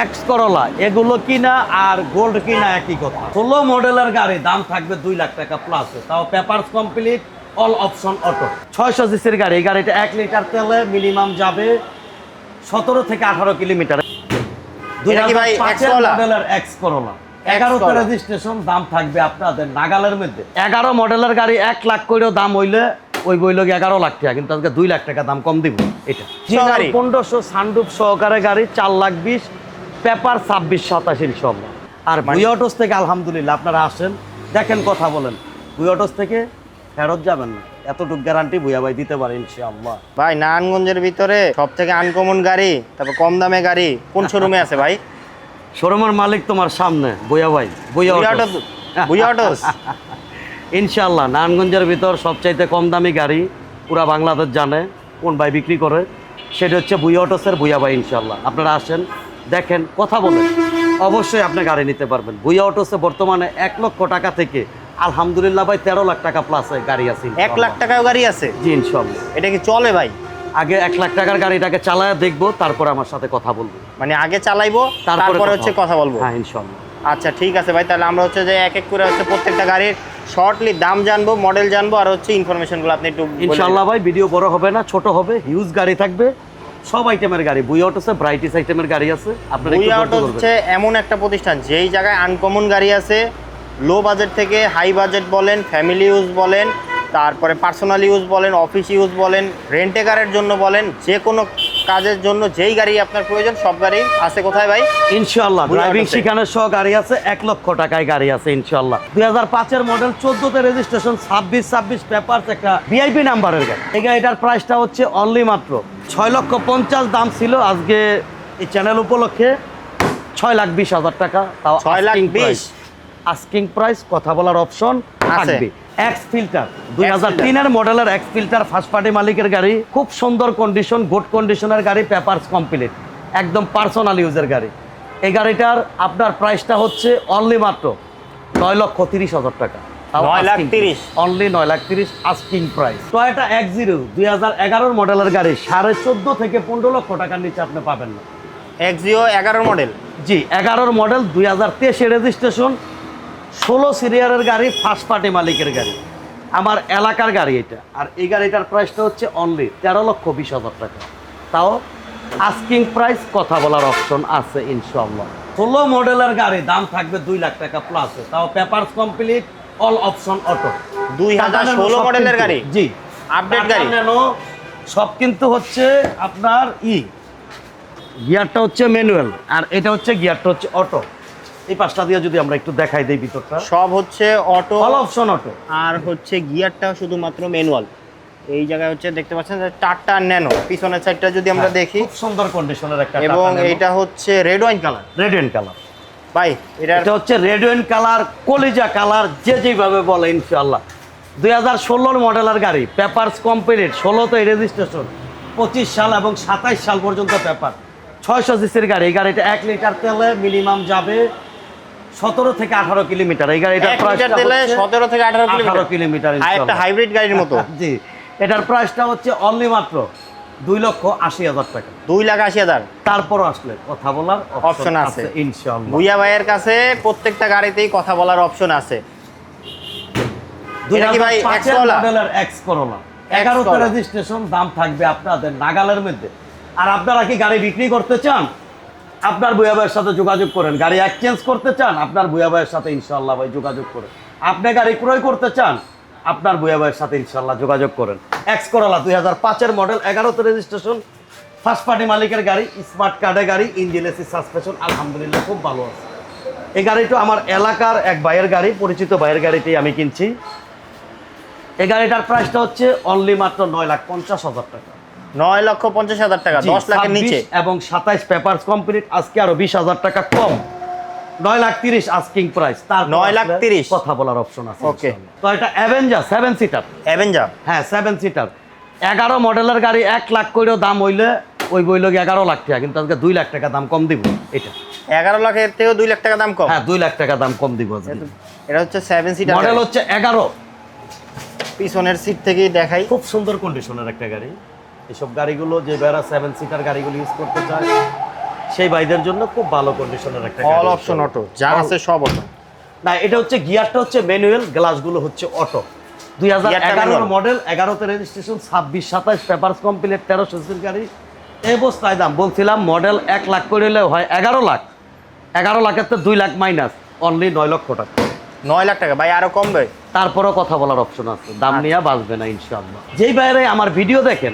X Corolla এগুলো কিনা আর gold কিনা একই কথা। 16 মডেলের গাড়ি, দাম থাকবে 2 লাখ টাকা প্লাস, তাও papers complete, all option auto. 600 সিসির গাড়ি, এই গাড়িটা 1 লিটার তেলে মিনিমাম যাবে 17 থেকে 18 কিলোমিটার। 2005 মডেলের এক্স করলা, 11তে রেজিস্ট্রেশন, দাম থাকবে আপনাদের নাগালের মধ্যে। 11 মডেলের গাড়ি 1 লাখ করেও দাম হইলে ওই বইল 11 লাখ টাকা, কিন্তু আজকে 2 লাখ টাকা দাম কম দিব। এটা 1500 সানরুফ সহকারে গাড়ি, 4,20,000, পেপার 26-27 ইনশাআল্লাহ। আর ভুই অটোস থেকে আলহামদুলিল্লাহ আপনারা আসেন, দেখেন, কথা বলেন, ভুই অটোস থেকে ফেরত যাবেন না, এতটুকু গ্যারান্টি ভুইয়া ভাই দিতে পারে ইনশাআল্লাহ। ভাই নারায়ণগঞ্জের ভিতরে সব থেকে আনকমন গাড়ি, তারপর কম দামে গাড়ি কোন শোরুমে আছে ভাই? শোরুমের মালিক তোমার সামনে, ভুইয়া ভাই, ভুইয়া অটোস। ইনশাআল্লাহ নারায়ণগঞ্জের ভিতর সবচাইতে কম দামি গাড়ি পুরা বাংলাদেশ জানে কোন ভাই বিক্রি করে, সেটা হচ্ছে ভুইয়া অটোসের ভুইয়া ভাই। ইনশাআল্লাহ আপনারা আসেন, দেখেন, কথা বলেন, অবশ্যই আপনি গাড়ি নিতে পারবেন। ভুইয়া অটোসে বর্তমানে 1 লক্ষ টাকা থেকে আলহামদুলিল্লাহ ভাই 13 লাখ টাকা প্লাস গাড়ি আছে। 1 লাখ টাকাও গাড়ি আছে? জি ইনশাআল্লাহ। এটা কি চলে ভাই? আগে 1 লাখ টাকার গাড়িটাকে চালায় দেখবো, তারপর আমার সাথে কথা বলবো। মানে আগে চালাইবো, তারপরে হচ্ছে কথা বলবো? হ্যাঁ ইনশাআল্লাহ। আচ্ছা ঠিক আছে ভাই, তাহলে আমরা হচ্ছে যে এক এক করে হচ্ছে প্রত্যেকটা গাড়ির শর্টলি দাম জানবো, মডেল জানবো, আর হচ্ছে ইনফরমেশনগুলো আপনি একটু ইনশাআল্লাহ ভাই। ভিডিও বড় হবে না, ছোট হবে, হিউজ গাড়ি থাকবে, সব আইটেমের গাড়ি। ভুইয়া অটোসে ব্রাইটিস আইটেমের গাড়ি আছে। ভুইয়া অটো হচ্ছে এমন একটা প্রতিষ্ঠান যেই জায়গায় আনকমন গাড়ি আছে, লো বাজেট থেকে হাই বাজেট বলেন, ফ্যামিলি ইউজ বলেন, তারপরে পার্সোনাল ইউজ বলেন, অফিস ইউজ বলেন, রেন্টে কারের জন্য বলেন, যে কোনো কাজের জন্য যেই গাড়ি আপনার প্রয়োজন সব গাড়ি আছে। কোথায় ভাই? ইনশাআল্লাহ ড্রাইভিং শিখানোর সহ গাড়ি আছে, 1 লক্ষ টাকায় গাড়ি আছে ইনশাআল্লাহ। 2005-এর মডেল, 14তে রেজিস্ট্রেশন, 26 পেপারস, একটা ভিআইপি নাম্বারের গাড়ি। এই গাড়িটার প্রাইসটা হচ্ছে অনলি মাত্র 6,50,000 দাম ছিল, আজকে এই চ্যানেল উপলক্ষে 6,20,000 টাকা, তাও 6,20,000 আস্কিং প্রাইস, কথা বলার অপশন থাকবে। এক্স ফিল্টার 2003-এর মডেলের এক্স ফিল্টার, ফার্স্ট পার্টি মালিকের গাড়ি, খুব সুন্দর কন্ডিশন, গুড কন্ডিশনের গাড়ি, পেপারস কমপ্লিট, একদম পার্সোনাল ইউজের গাড়ি। এই গাড়িটার আপনার প্রাইসটা হচ্ছে অনলি মাত্র 9,30,000 টাকা, 9,30,000 only 9,30,000 asking price. Toyota X0 2011-এর মডেলের গাড়ি 14.5 থেকে 15 লক্ষ টাকার নিচে আপনি পাবেন না। X0 11 model? জি 11 মডেল, 2023 রেজিস্ট্রেশন, 16 সিরিয়ালের গাড়ি, ফার্স্ট পার্টি মালিকের গাড়ি, আমার এলাকার গাড়ি এটা। আর এই গাড়িটার প্রাইসটা হচ্ছে অনলি 13,20,000 টাকা, তাও আস্কিং প্রাইস, কথা বলার অপশন আছে ইনশাআল্লাহ। 16 মডেলের গাড়ি, দাম থাকবে 2 লাখ টাকা প্লাস, তাও papers complete, all option auto. 2016 মডেলের গাড়ি? জি আপডেট গাড়ি সব, কিন্তু হচ্ছে আপনার গিয়ারটা হচ্ছে ম্যানুয়াল, আর এটা হচ্ছে গিয়ারটা হচ্ছে অটো। এই পাঁচটা দিয়ে যদি আমরা একটু দেখাই দেই ভিতরটা, সব হচ্ছে অটো, অল অপশন অটো, আর হচ্ছে গিয়ারটা শুধুমাত্র ম্যানুয়াল। এই জায়গায় হচ্ছে দেখতে পাচ্ছেন যে টাটা ন্যানো, পিছনের সাইডটা যদি আমরা দেখি, খুব সুন্দর কন্ডিশনের একটা, এবং এটা হচ্ছে red wine colour. Red wine colour ভাই, এটা হচ্ছে রেড ওয়াইন কালার, কলিজা কালার, যে যেভাবে বলে ইনশাআল্লাহ। 2016 মডেলের গাড়ি, পেপারস কমপ্লিট, 16তে রেজিস্ট্রেশন, 25 সাল এবং 27 সাল পর্যন্ত পেপার। 600 সিসির গাড়ি, এই গাড়িটা 1 লিটার তেলে মিনিমাম যাবে 17 থেকে 18 কিলোমিটার। এই গাড়িটার প্রাইসটা হচ্ছে 17 থেকে 18 কিলোমিটার, একটা হাইব্রিড গাড়ির মতো। জি, এটার প্রাইসটা হচ্ছে অনলি মাত্র 2,80,000 টাকা, 2,80,000। তারপর আসলে কথা বলার অপশন আছে ইনশাআল্লাহ। ভুইয়া ভাইয়ের কাছে প্রত্যেকটা গাড়িতেই কথা বলার অপশন আছে। 2005 মডেলের এক্স করলা, 11তে রেজিস্ট্রেশন, দাম থাকবে আপনাদের নাগালের মধ্যে। আর আপনারা কি গাড়ি বিক্রি করতে চান, আপনার ভুইয়া ভাইয়ের সাথে যোগাযোগ করেন। গাড়ি এক্সচেঞ্জ করতে চান, আপনার ভুইয়া ভাইয়ের সাথে ইনশাআল্লাহ ভাই যোগাযোগ করেন। আপনি গাড়ি ক্রয় করতে চান, আপনার ভুইয়া ভাইয়ের সাথে ইনশাআল্লাহ যোগাযোগ করেন। এক্স করলা 2005-এর মডেল, 11তে রেজিস্ট্রেশন, ফার্স্ট পার্টি মালিকের গাড়ি, স্মার্ট কার্ডে গাড়ি, ইঞ্জিন এসি সাসপেনশন, আলহামদুলিল্লাহ খুব ভালো আছে। এই গাড়িটা আমার এলাকার এক ভাইয়ের গাড়ি, পরিচিত ভাইয়ের গাড়িটি আমি কিনছি। এই গাড়িটার প্রাইসটা হচ্ছে অনলি মাত্র 9,50,000 টাকা, 9,50,000 টাকা, 10 লাখের নিচে, এবং 27 পেপারস কমপ্লিট। আজকে আরো 20,000 টাকা কম, 9,30,000 আস্কিং প্রাইস, তার 9,30,000 কথা বলার অপশন আছে। ওকে, তো এটা অ্যাভেঞ্জার 7 সিটার, অ্যাভেঞ্জার, হ্যাঁ 7 সিটার, 11 মডেলের গাড়ি, 1 লাখ করেও দাম হইলে ওই বইল 11 লাখ টাকা, কিন্তু আজকে 2 লাখ টাকা দাম কম দিব। এটা 11 লাখের থেকেও 2 লাখ টাকা দাম কম? হ্যাঁ 2 লাখ টাকা দাম কম দিব। এটা হচ্ছে 7 সিটার মডেল, হচ্ছে 11। পিছনের সিট থেকেই দেখাই, খুব সুন্দর কন্ডিশনের একটা গাড়ি। এসব গাড়িগুলো যে বেড়া 7 সিটার গাড়িগুলো ইউজ করতে চায়, সেই ভাইদের জন্য খুব ভালো কন্ডিশনের একটা অল অপশন অটো, যা আছে সব অটো। না, এটা হচ্ছে গিয়ারটা হচ্ছে ম্যানুয়াল, গ্লাসগুলো হচ্ছে অটো। 2011 মডেল, 11তে রেজিস্ট্রেশন, 26 27 পেপারস কমপ্লিট, 1300 সিসির গাড়ি। এই অবস্থায় দাম বলছিলাম মডেল 1 লাখ করে হলে হয় 11 লাখ, 11 লাখের তো 2 লাখ মাইনাস, অনলি 9 লক্ষ টাকা। 9 লাখ টাকা ভাই, আরো কমবে? তারপরেও কথা বলার অপশন আছে, দাম নিয়ে বাঁচবে না ইনশাআল্লাহ। যেই বাইরে আমার ভিডিও দেখেন,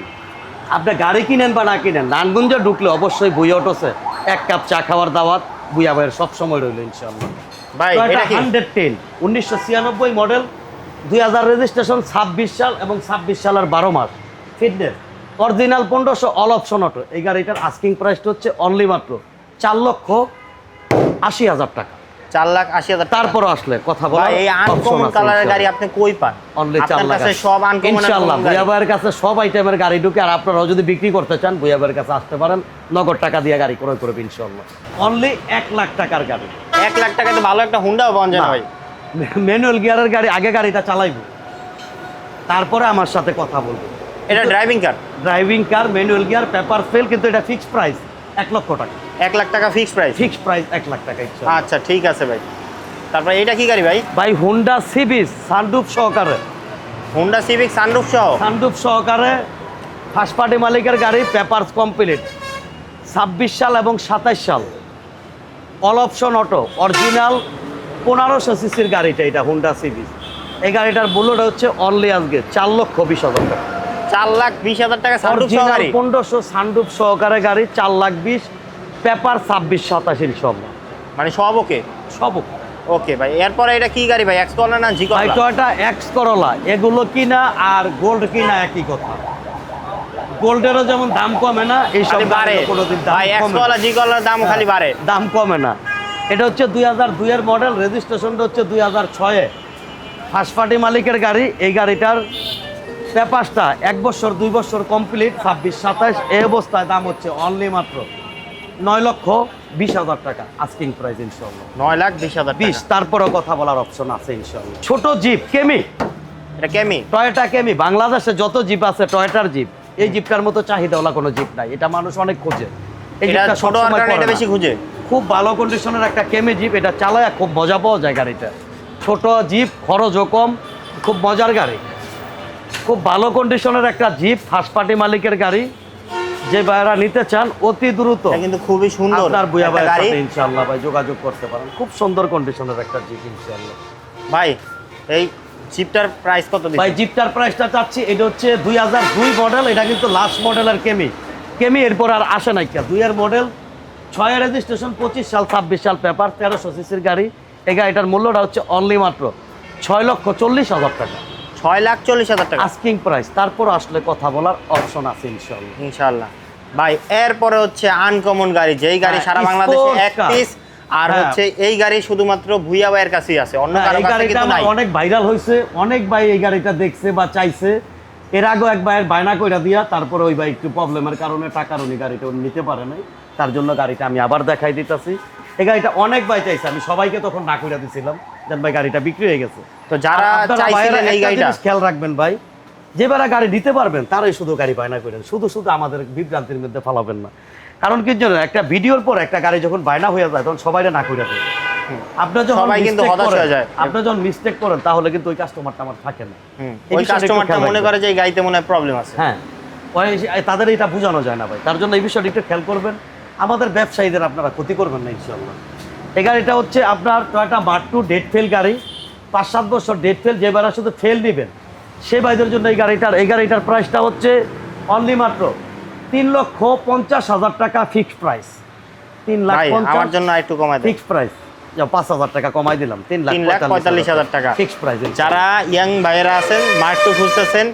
আপনি গাড়ি কিনেন বা না কিনেন, নারায়ণগঞ্জে ঢুকলে অবশ্যই বুইয়া অটোসে 1 কাপ চা খাওয়ার দাওয়াত বুইয়া ভাইয়ের সবসময় রইল ইনশাআল্লাহ। ভাই এটা কি 110 1996 মডেল, 2000 রেজিস্ট্রেশন, 26 সাল এবং 26 সালের 12 মাস fitness, original 1500, all option auto. এই গাড়িটার আস্কিং প্রাইসটা হচ্ছে অনলি মাত্র 4,80,000 টাকা। 4,80,000 টাকা। তারপর আসলে কথা বলা। ভাই এই আনকমন কালারের গাড়ি আপনি কই পান? অনলি 4 আপনার লাখ কাছে সব আনকমন ইনশাআল্লাহ। গাড়ি। বুইয়া ভাইয়ের কাছে সব আইটেমের গাড়ি ঢুকে, আর আপনারাও যদি বিক্রি করতে চান বুইয়া ভাইয়ের কাছে আসতে পারেন, নগদ টাকা দিয়ে গাড়ি ক্রয় করবে ইনশাআল্লাহ। অনলি 1 লাখ টাকার গাড়ি। 1 লাখ টাকাতে ভালো একটা হুন্ডাও পাওয়া যায় না ভাই। ম্যানুয়াল গিয়ারের গাড়ি, আগে গাড়িটা চালাইবো, তারপরে আমার সাথে কথা বলবো। এটা ড্রাইভিং কার? ড্রাইভিং কার, ম্যানুয়াল গিয়ার, পেপার ফেল, কিন্তু এটা ফিক্সড প্রাইস 1 লক্ষ টাকা। 1 লাখ টাকা fix price? Fixed price 1 lakh টাকা ইনশাআল্লাহ। আচ্ছা ঠিক আছে ভাই। তারপর এটা কি গাড়ি ভাই? ভাই হুন্ডা সিভিক সানরুফ সহকারে, হুন্ডা সিভিক সানরুফ সহ? সানরুফ সহকারে, ফার্স্ট পার্টি মালিকের গাড়ি, পেপারস কমপ্লিট, 26 সাল এবং 27 সাল, অল অপশন অটো, অরিজিনাল 1500 সিসির গাড়িটা, এটা হুন্ডা সিভিক। এই গাড়িটার মূল্যটা হচ্ছে অনলি আজকে 4,20,000 টাকা। 4,20,000 টাকা সানরুফ সহ গাড়ি? 1500 সানরুফ সহকারে গাড়ি, 4,20,000, পেপার 26 27 ইনশাআল্লাহ। মানে সব ওকে? সব ওকে ভাই। এরপরে এটা কি গাড়ি ভাই? এক্স করলা না জি ভাই? করলা? Toyota X Corolla. এগুলো কিনা আর গোল্ড কিনা একই কথা। গোল্ডেরও যেমন দাম কমে না, এই সব বাড়ে কোনোদিন দাম ভাই। এক্স কমে করলা না। জি করলার দাম খালি বাড়ে, দাম কমে না। এটা হচ্ছে 2002 এর মডেল, রেজিস্ট্রেশনটা হচ্ছে 2006 ফার্স্ট পার্টি মালিকের গাড়ি। এই গাড়িটার পেপারসটা 1 বছর 2 বছর কমপ্লিট, 26 27। এই অবস্থায় দাম হচ্ছে অনলি মাত্র 9,20,000 টাকা আস্কিং প্রাইস ইনশাআল্লাহ। 9,20,000 20, তারপরেও কথা বলার অপশন আছে ইনশাআল্লাহ। ছোট জিপ কেমি, এটা কেমি? টয়োটা কেমি। বাংলাদেশে যত জিপ আছে টয়োটার জিপ, এই জিপটার মতো চাহিদাওয়ালা কোনো জিপ নাই। এটা মানুষ অনেক খোঁজে। এই এটা জিপটা ছোট আর কারণে এটা বেশি খুঁজে। খুব ভালো কন্ডিশনের একটা কেমি জিপ, এটা চালায় খুব মজা পাওয়া যায় গাড়িটা। ছোট জিপ, খরচও কম, খুব মজার গাড়ি, খুব ভালো কন্ডিশনের একটা জিপ, ফার্স্ট পার্টি মালিকের গাড়ি। যে ভাইরা নিতে চান অতি দ্রুত এটা কিন্তু খুবই সুন্দর আপনার বুয়া একটা ভাইয়ের গাড়ি। সাথে ইনশাআল্লাহ ভাই যোগাযোগ করতে পারেন। খুব সুন্দর কন্ডিশনের একটা জিপ ইনশাআল্লাহ। ভাই এই জিপটার প্রাইস কত দিচ্ছেন? ভাই জিপটার প্রাইসটা চাচ্ছি, এটা হচ্ছে 2002 মডেল, এটা কিন্তু লাস্ট মডেলের কেমি। কেমি এরপর আর আসে নাই। 2 এর মডেল, 6 এর রেজিস্ট্রেশন, 25 সাল 26 সাল পেপার, 1300 সিসির গাড়ি। এই গাড়িটার মূল্যটা হচ্ছে অনলি মাত্র 6,40,000 টাকা। 6,40,000 টাকা আস্কিং প্রাইস। তারপর আসলে কথা বলার অপশন আছে ইনশাআল্লাহ। ইনশাআল্লাহ। ভাই এরপরে হচ্ছে আনকমন গাড়ি, যেই গাড়ি হ্যাঁ, সারা বাংলাদেশে স্পোর্টস এক কার। পিস, আর হ্যাঁ। হচ্ছে এই গাড়ি শুধুমাত্র ভুইয়া ভাইয়ের কাছেই আছে, অন্য কারো এই কাছে গাড়িটা কিন্তু নাই। অনেক ভাইরাল হয়েছে, অনেক ভাই এই গাড়িটা দেখছে বা চাইছে। এর আগেও এক ভাইয়ের বায়না কইরা দিয়া, তারপরে ওই ভাই একটু প্রবলেমের কারণে টাকার উনি গাড়িটা উনি নিতে পারে নাই, তার জন্য গাড়িটা আমি আবার দেখাই দিতেছি। এই গাড়িটা অনেক ভাই চাইছে, আমি সবাইকে তখন না কইরা দিছিলাম যে ভাই গাড়িটা বিক্রি হয়ে গেছে। তো যারা আর আপনারা চাইছিলেন ভাইয়েরা এই একটা গাড়িটা, জিনিস খেয়াল রাখবেন ভাই, যে যারা গাড়ি দিতে পারবেন তারাই শুধু গাড়ি বায়না করেন, শুধু শুধু আমাদের বিভ্রান্তির মধ্যে ফালাবেন না। কারণ কি জানেন, একটা ভিডিওর পর একটা গাড়ি যখন বায়না হয়ে যায় তখন সবাই না কইরা দেয়। আপনার যখন সবাই কিন্তু mistake হতাশ করেন, হয়ে যায়। আপনার যখন মিস্টেক করেন তাহলে কিন্তু ওই কাস্টমারটা আমার থাকে না। এই ওই বিষয়টা একটু কাস্টমারটা খেয়াল মনে রাখবেন। করে যে এই গাড়িতে মনে হয় প্রবলেম আছে। হ্যাঁ, তাদের এটা বোঝানো যায় না ভাই, তার জন্য এই বিষয়টা একটু খেয়াল করবেন। আমাদের ব্যবসায়ীদের আপনারা ক্ষতি করবেন না ইনশাআল্লাহ। এই গাড়িটা হচ্ছে আপনার টয়োটা মার্ক2 ডেট ফেল গাড়ি, 5-7 বছর ডেট ফেল। যে ভাইরা শুধু ফেল দিবেন সেই ভাইদের জন্য এই গাড়িটার প্রাইসটা হচ্ছে অনলি মাত্র 3,50,000 টাকা ফিক্সড প্রাইস। ভাই আমার জন্য একটু কমাই দেন। ফিক্সড প্রাইস 5,000 টাকা কমাই দিলাম, 3,45,000 টাকা ফিক্সড প্রাইস। যারা ইয়াং ভাইয়েরা আছেন মার্ক2 খুঁজতেছেন,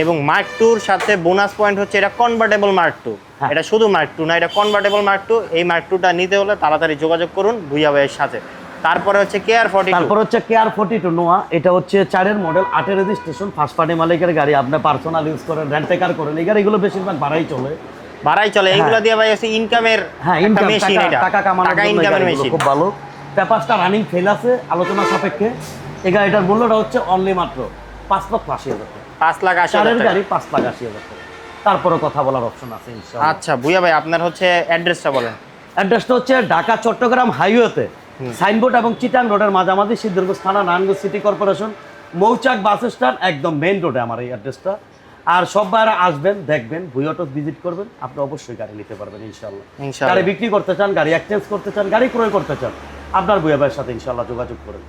এবং মার্ক2-র সাথে বোনাস পয়েন্ট হচ্ছে এটা কনভার্টেবল মার্ক2। হ্যাঁ। এটা শুধু মার্ক2 না, এটা কনভার্টেবল মার্ক2। এই মার্ক2টা নিতে হলে তাড়াতাড়ি যোগাযোগ করুন ভুইয়া ভাইয়ের সাথে। তারপরে হচ্ছে কেয়ার 42। তারপর হচ্ছে কেয়ার 42 নোয়া, এটা হচ্ছে 4 এর মডেল, 8 এর রেজিস্ট্রেশন, ফার্স্ট পার্টি মালিকের গাড়ি। আপনি পার্সোনাল ইউজ করেন, রেন্টে কার করেন, এই গাড়িগুলো বেশিরভাগ ভাড়াই চলে। ভাড়াই চলে এইগুলো দিয়ে ভাই হচ্ছে ইনকামের হ্যাঁ, একটা ইনকাম, মেশিন, এটা টাকা কামানোর টাকা জন্য এই ইনকামের গাড়িগুলো মেশিন। খুব ভালো। পেপারসটা রানিং ফেল আছে আলোচনা সাপেক্ষে। এই গাড়িটার মূল্যটা হচ্ছে অনলি মাত্র 5,80,000 টাকা। 5,80,000 4 এর টাকা। গাড়ি 5,80,000 টাকা। তারপরে কথা বলার অপশন আছে ইনশাআল্লাহ। আচ্ছা ভুইয়া ভাই আপনার হচ্ছে অ্যাড্রেসটা বলেন। অ্যাড্রেসটা হচ্ছে ঢাকা চট্টগ্রাম হাইওয়েতে সাইনবোর্ড এবং চিটাং রোডের মাঝামাঝি, সিদ্ধিরগঞ্জ থানা, নারায়ণগঞ্জ সিটি কর্পোরেশন, মৌচাক বাস স্ট্যান্ড, একদম মেইন রোডে আমার এই অ্যাড্রেসটা। আর সব ভাইরা আসবেন, দেখবেন, ভুঁই অটো ভিজিট করবেন, আপনি অবশ্যই গাড়ি নিতে পারবেন ইনশাল্লাহ। গাড়ি বিক্রি করতে চান, গাড়ি এক্সচেঞ্জ করতে চান, গাড়ি ক্রয় করতে চান, আপনার ভুঁইয়া ভাইয়ের সাথে ইনশাল্লাহ যোগাযোগ করুন।